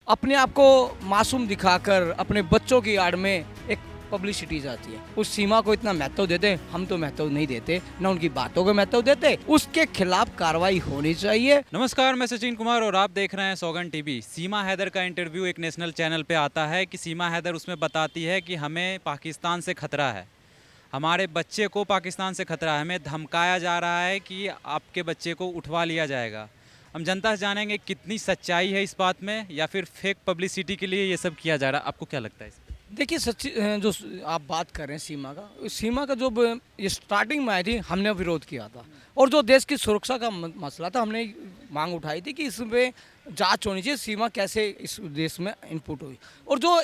अपने आप को मासूम दिखाकर अपने बच्चों की आड़ में एक पब्लिसिटी जाती है। उस सीमा को इतना महत्व देते हैं, हम तो महत्व नहीं देते, ना उनकी बातों को महत्व देते। उसके खिलाफ कार्रवाई होनी चाहिए। नमस्कार, मैं सचिन कुमार और आप देख रहे हैं सौगन टीवी। सीमा हैदर का इंटरव्यू एक नेशनल चैनल पे आता है कि सीमा हैदर उसमें बताती है कि हमें पाकिस्तान से खतरा है, हमारे बच्चे को पाकिस्तान से खतरा है, हमें धमकाया जा रहा है कि आपके बच्चे को उठवा लिया जाएगा। हम जनता से जानेंगे कितनी सच्चाई है इस बात में या फिर फेक पब्लिसिटी के लिए ये सब किया जा रहा है। आपको क्या लगता है इसमें? देखिए सच्ची जो आप बात कर रहे हैं सीमा का जो ये स्टार्टिंग में आई थी, हमने विरोध किया था। और जो देश की सुरक्षा का मसला था, हमने मांग उठाई थी कि इसमें जांच होनी चाहिए, सीमा कैसे इस देश में इनपुट हुई। और जो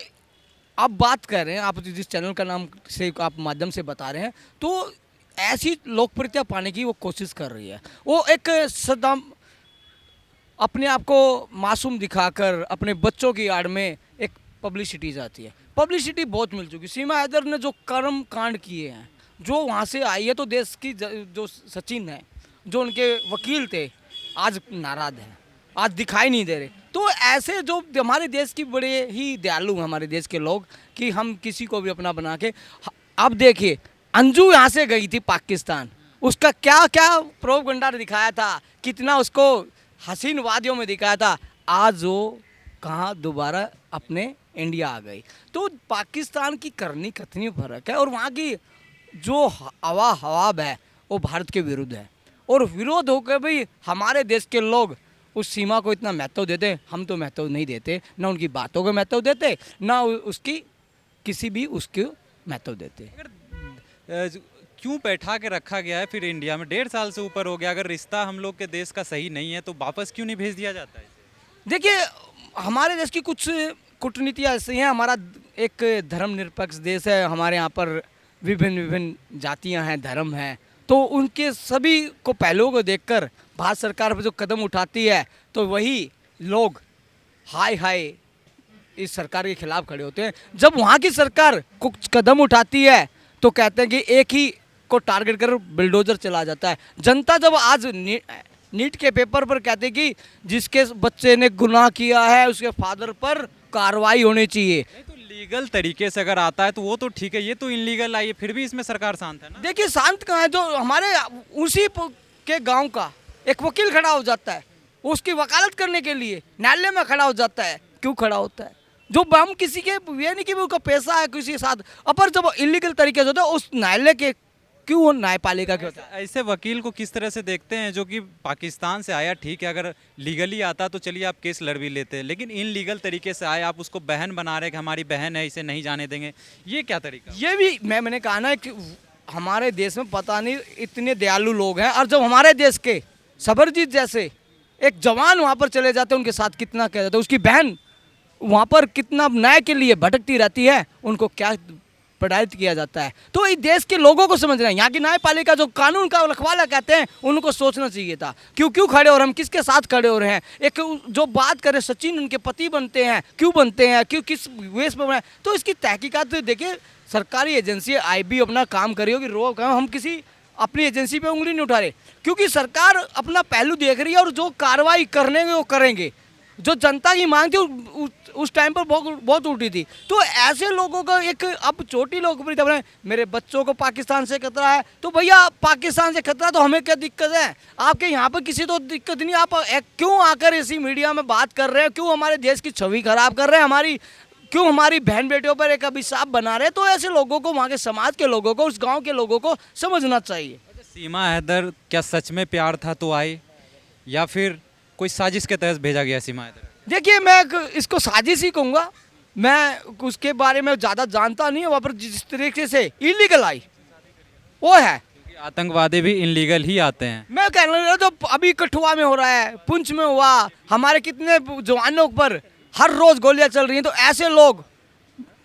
आप बात कर रहे हैं, आप जिस चैनल का नाम से आप माध्यम से बता रहे हैं, तो ऐसी लोकप्रियता पाने की वो कोशिश कर रही है। वो एक सदा अपने आप को मासूम दिखाकर अपने बच्चों की आड़ में एक पब्लिसिटी जाती है। पब्लिसिटी बहुत मिल चुकी। सीमा हैदर ने जो कर्म कांड किए हैं, जो वहाँ से आई है, तो देश की जो सचिन है, जो उनके वकील थे, आज नाराज हैं, आज दिखाई नहीं दे रहे। तो ऐसे जो हमारे देश की बड़े ही दयालु हैं हमारे देश के लोग, कि हम किसी को भी अपना बना के। अब देखिए, अंजू यहाँ से गई थी पाकिस्तान, उसका क्या क्या प्रोपगंडा दिखाया था, कितना उसको हसीन वादियों में दिखाया था। आज वो कहाँ दोबारा अपने इंडिया आ गई। तो पाकिस्तान की करनी कतनी फर्क है, और वहाँ की जो हवा है वो भारत के विरुद्ध है। और विरोध होकर भी हमारे देश के लोग उस सीमा को इतना महत्व देते हैं, हम तो महत्व नहीं देते, ना उनकी बातों को महत्व देते, ना उसकी किसी भी उसके महत्व देते। क्यों बैठा के रखा गया है फिर इंडिया में? 1.5 साल से ऊपर हो गया। अगर रिश्ता हम लोग के देश का सही नहीं है तो वापस क्यों नहीं भेज दिया जाता है? देखिए, हमारे देश की कुछ कूटनीतियाँ ऐसी हैं। हमारा एक धर्मनिरपेक्ष देश है, हमारे यहाँ पर विभिन्न विभिन्न जातियाँ हैं, धर्म हैं। तो उनके सभी को पहलुओं को देखकर भारत सरकार पर जो कदम उठाती है, तो वही लोग हाय हाय इस सरकार के खिलाफ खड़े होते हैं। जब वहाँ की सरकार कुछ कदम उठाती है तो कहते हैं कि एक ही को टारगेट कर बिल्डोजर चला जाता है। जनता जब आज नीट के पेपर पर कहते हैं कि जिसके बच्चे ने गुनाह किया है उसके फादर पर कार्रवाई होनी चाहिए। तो लीगल तरीके से अगर आता है तो वो तो ठीक है, ये तो इनलीगल आई है, फिर भी इसमें सरकार शांत है ना? देखिए, शांत कहाँ है? जो हमारे उसी के गांव का एक वकील खड़ा हो जाता है, उसकी वकालत करने के लिए न्यायालय में खड़ा हो जाता है। क्यों खड़ा होता है? जो हम किसी के ये नहीं कि उसका पैसा है किसी के साथ, अपर जब इलीगल तरीके से होता है उस न्यायालय के क्यों वो न्यायपालिका के होता है। ऐसे वकील को किस तरह से देखते हैं जो कि पाकिस्तान से आया? ठीक है, अगर लीगली आता तो चलिए आप केस लड़ भी लेते हैं, लेकिन इनलीगल तरीके से आए, आप उसको बहन बना रहे कि हमारी बहन है, इसे नहीं जाने देंगे, ये क्या तरीका? ये भी मैंने कहा ना कि हमारे देश में पता नहीं इतने दयालु लोग हैं, और जब हमारे देश के सबरजीत जैसे एक जवान वहाँ पर चले जाते हैं, उनके साथ कितना कह जाता है, उसकी बहन वहाँ पर कितना न्याय के लिए भटकती रहती है, उनको क्या प्रताड़ित किया जाता है। तो इस देश के लोगों को समझना है। यहाँ की न्यायपालिका जो कानून का रखवाला कहते हैं, उनको सोचना चाहिए था क्यों खड़े हो रहे हैं, हम किसके साथ खड़े हो रहे हैं। एक जो बात करें, सचिन उनके पति बनते हैं, क्यों बनते हैं, क्यों किस वेश में बने, तो इसकी तहकीकात तो देखिए। सरकारी एजेंसी IB अपना काम करी होगी, रोक हम किसी अपनी एजेंसी पे उंगली नहीं उठा रहे, क्योंकि सरकार अपना पहलू देख रही है और जो कार्रवाई करने वो करेंगे। जो जनता की मांग थी उस टाइम पर बहुत उल्टी थी। तो ऐसे लोगों का एक अब छोटी लोकप्रियता बने, मेरे बच्चों को पाकिस्तान से खतरा है, तो भैया पाकिस्तान से खतरा तो हमें क्या दिक्कत है? आपके यहाँ पर किसी तो दिक्कत नहीं। आप क्यों आकर इसी मीडिया में बात कर रहे हैं? क्यों हमारे देश की छवि खराब कर रहे हैं? क्यों हमारी बहन बेटियों पर एक अभिशाप बना रहे हैं? तो ऐसे लोगों को, वहाँ के समाज के लोगों को, उस गाँव के लोगों को समझना चाहिए। सीमा हैदर क्या सच में प्यार था तो आई, या फिर कोई साजिश के तहत भेजा गया सीमा हैदर? देखिए, मैं इसको साजिश ही कहूँगा। मैं उसके बारे में ज़्यादा जानता नहीं हूँ। वहाँ पर जिस तरीके से इलीगल आई वो है, क्योंकि आतंकवादी भी इनलीगल ही आते हैं। मैं कह रहा हूँ, जो अभी कठुआ में हो रहा है, पुंछ में हुआ, हमारे कितने जवानों पर हर रोज़ गोलियाँ चल रही हैं। तो ऐसे लोग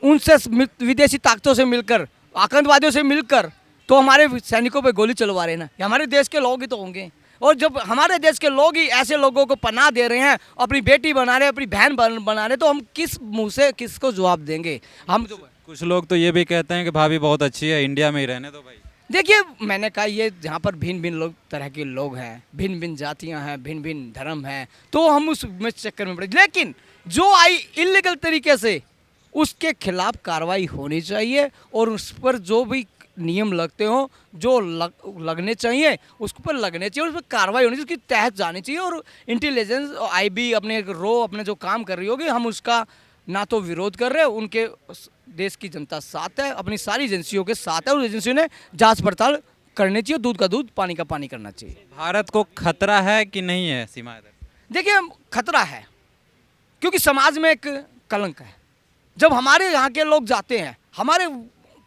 उनसे विदेशी ताकतों से मिलकर, आतंकवादियों से मिलकर, तो हमारे सैनिकों पर गोली चलवा रहे हैं ना। ये हमारे देश के लोग ही तो होंगे। और जब हमारे देश के लोग ही ऐसे लोगों को पनाह दे रहे हैं, अपनी बेटी बना रहे हैं, अपनी बहन बना रहे हैं, तो हम किस मुंह से किसको जवाब देंगे? हम कुछ लोग तो ये भी कहते हैं कि भाभी बहुत अच्छी है, इंडिया में ही रहने दो भाई। देखिए, मैंने कहा ये यहाँ पर भिन्न भिन्न तरह के लोग हैं, भिन्न भिन्न जातियाँ हैं, भिन्न भिन्न धर्म हैं, तो हम उस चक्कर में पड़े। लेकिन जो आई इलीगल तरीके से उसके खिलाफ कार्रवाई होनी चाहिए और उस पर जो भी नियम लगते हो जो लगने चाहिए उस पर लगने चाहिए और उस पर कार्रवाई होनी चाहिए, उसकी तहत जानी चाहिए। और इंटेलिजेंस आईबी अपने अपने जो काम कर रही होगी, हम उसका ना तो विरोध कर रहे हैं, उनके देश की जनता साथ है, अपनी सारी एजेंसियों के साथ है और एजेंसियों ने जांच पड़ताल करनी चाहिए, दूध का दूध पानी का पानी करना चाहिए। भारत को खतरा है कि नहीं है सीमा हैदर? देखिए खतरा है क्योंकि समाज में एक कलंक है। जब हमारे यहाँ के लोग जाते हैं, हमारे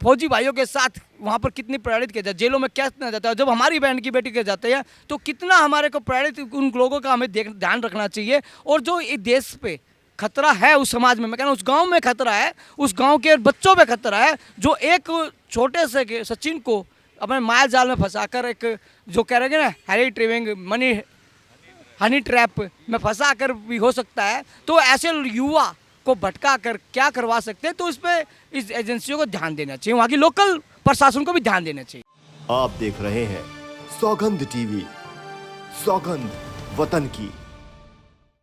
फौजी भाइयों के साथ वहाँ पर कितनी प्रेरित किया जाता है, जेलों में क्या कितना जाता है, जब हमारी बहन की बेटी के जाते हैं तो कितना हमारे को प्रेरित उन लोगों का हमें ध्यान रखना चाहिए। और जो इस देश पे खतरा है, उस समाज में, मैं कह रहा हूँ उस गांव में खतरा है, उस गांव के बच्चों पे खतरा है, जो एक छोटे से सचिन को अपने माया जाल में फंसाकर एक जो कह रहे हैं ना हैरी ट्रेविंग मनी हनी ट्रैप में फंसा कर भी हो सकता है। तो ऐसे युवा को भटका कर क्या करवा सकते हैं, तो इस पे इस एजेंसियों को ध्यान देना चाहिए, वहाँ की लोकल प्रशासन को भी ध्यान देना चाहिए। आप देख रहे हैं सौगंध टीवी, सौगंध वतन की।